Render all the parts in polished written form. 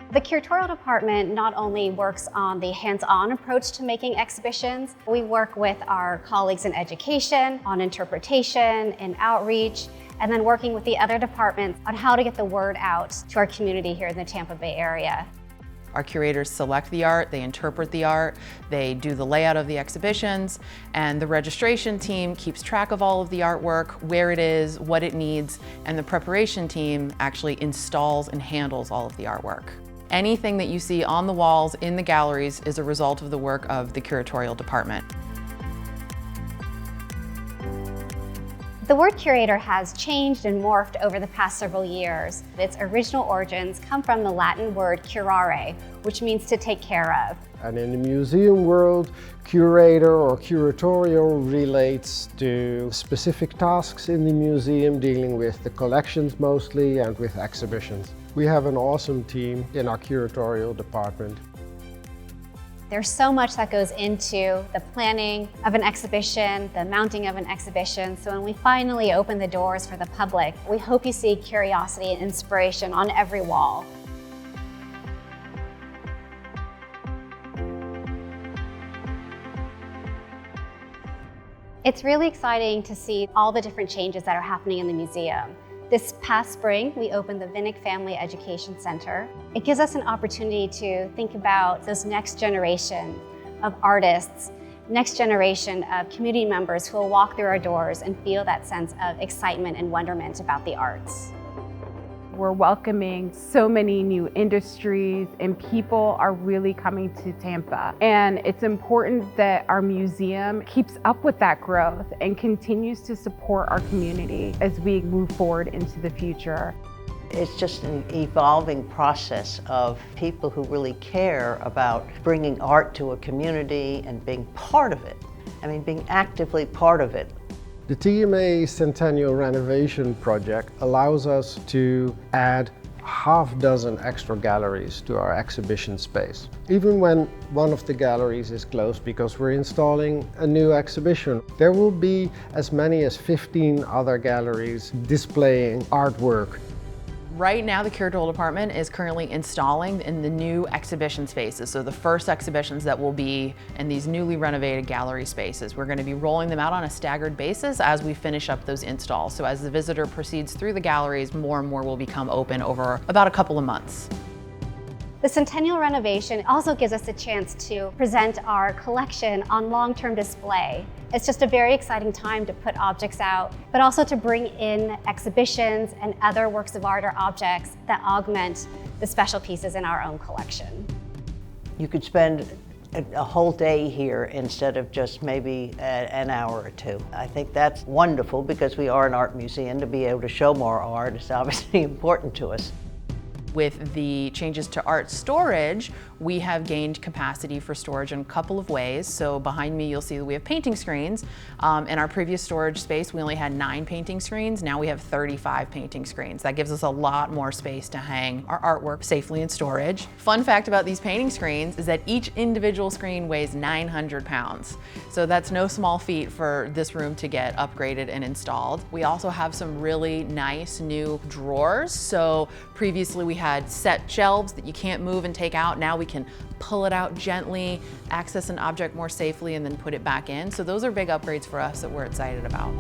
The Curatorial Department not only works on the hands-on approach to making exhibitions, we work with our colleagues in education, on interpretation and outreach, and then working with the other departments on how to get the word out to our community here in the Tampa Bay area. Our curators select the art, they interpret the art, they do the layout of the exhibitions, and the registration team keeps track of all of the artwork, where it is, what it needs, and the preparation team actually installs and handles all of the artwork. Anything that you see on the walls in the galleries is a result of the work of the Curatorial Department. The word curator has changed and morphed over the past several years. Its original origins come from the Latin word curare, which means to take care of. And in the museum world, curator or curatorial relates to specific tasks in the museum dealing with the collections mostly and with exhibitions. We have an awesome team in our curatorial department. There's so much that goes into the planning of an exhibition, the mounting of an exhibition. So when we finally open the doors for the public, we hope you see curiosity and inspiration on every wall. It's really exciting to see all the different changes that are happening in the museum. This past spring, we opened the Vincent Family Education Center. It gives us an opportunity to think about those next generation of artists, next generation of community members who will walk through our doors and feel that sense of excitement and wonderment about the arts. We're welcoming so many new industries and people are really coming to Tampa. And it's important that our museum keeps up with that growth and continues to support our community as we move forward into the future. It's just an evolving process of people who really care about bringing art to a community and being part of it. I mean, being actively part of it. The TMA Centennial Renovation project allows us to add half dozen extra galleries to our exhibition space. Even when one of the galleries is closed because we're installing a new exhibition, there will be as many as 15 other galleries displaying artwork. Right now, the Curatorial Department is currently installing in the new exhibition spaces. So the first exhibitions that will be in these newly renovated gallery spaces. We're going to be rolling them out on a staggered basis as we finish up those installs. So as the visitor proceeds through the galleries, more and more will become open over about a couple of months. The Centennial Renovation also gives us a chance to present our collection on long-term display. It's just a very exciting time to put objects out, but also to bring in exhibitions and other works of art or objects that augment the special pieces in our own collection. You could spend a whole day here instead of just maybe an hour or two. I think that's wonderful because we are an art museum. To be able to show more art is obviously important to us. With the changes to art storage, we have gained capacity for storage in a couple of ways. So behind me, you'll see that we have painting screens. In our previous storage space, we only had 9 painting screens. Now we have 35 painting screens. That gives us a lot more space to hang our artwork safely in storage. Fun fact about these painting screens is that each individual screen weighs 900 pounds. So that's no small feat for this room to get upgraded and installed. We also have some really nice new drawers. So previously we had set shelves that you can't move and take out. Now we can pull it out gently, access an object more safely, and then put it back in. So those are big upgrades for us that we're excited about.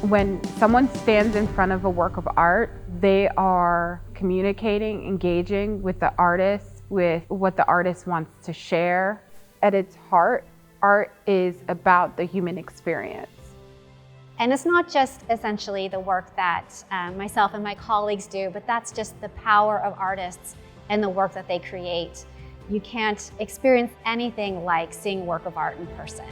When someone stands in front of a work of art, they are communicating, engaging with the artist, with what the artist wants to share. At its heart, art is about the human experience. And it's not just essentially the work that myself and my colleagues do, but that's just the power of artists and the work that they create. You can't experience anything like seeing work of art in person.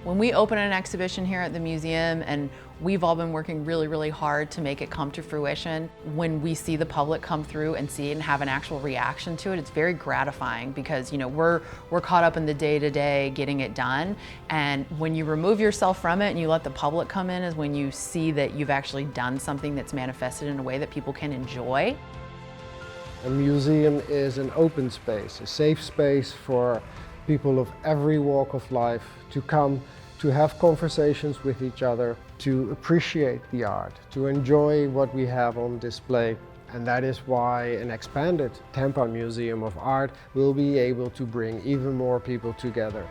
When we open an exhibition here at the museum, and we've all been working really, really hard to make it come to fruition, when we see the public come through and see it and have an actual reaction to it, it's very gratifying because, you know, we're caught up in the day-to-day getting it done. And when you remove yourself from it and you let the public come in is when you see that you've actually done something that's manifested in a way that people can enjoy. A museum is an open space, a safe space for people of every walk of life to come to have conversations with each other, to appreciate the art, to enjoy what we have on display. And that is why an expanded Tampa Museum of Art will be able to bring even more people together.